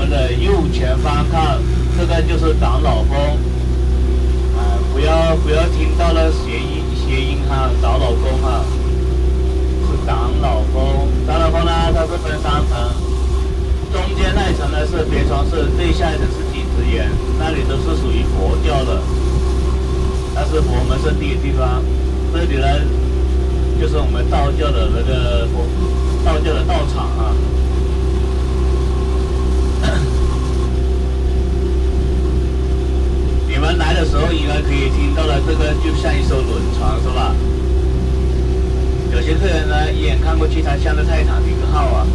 们的右前方看，这个就是长老峰。不要听到了谐音哈，找老公哈，是长老峰。长老峰呢，它是分3层，中间那一层呢是别床寺，最下一层是景直岩，那里都是属于佛教的，那是佛门圣地的地方。这里呢，就是我们道教的那个道教的道场啊。你们来的时候应该可以听到了，这个就像一艘轮船是吧？有些客人呢一眼看过去，它像个泰坦尼克号啊。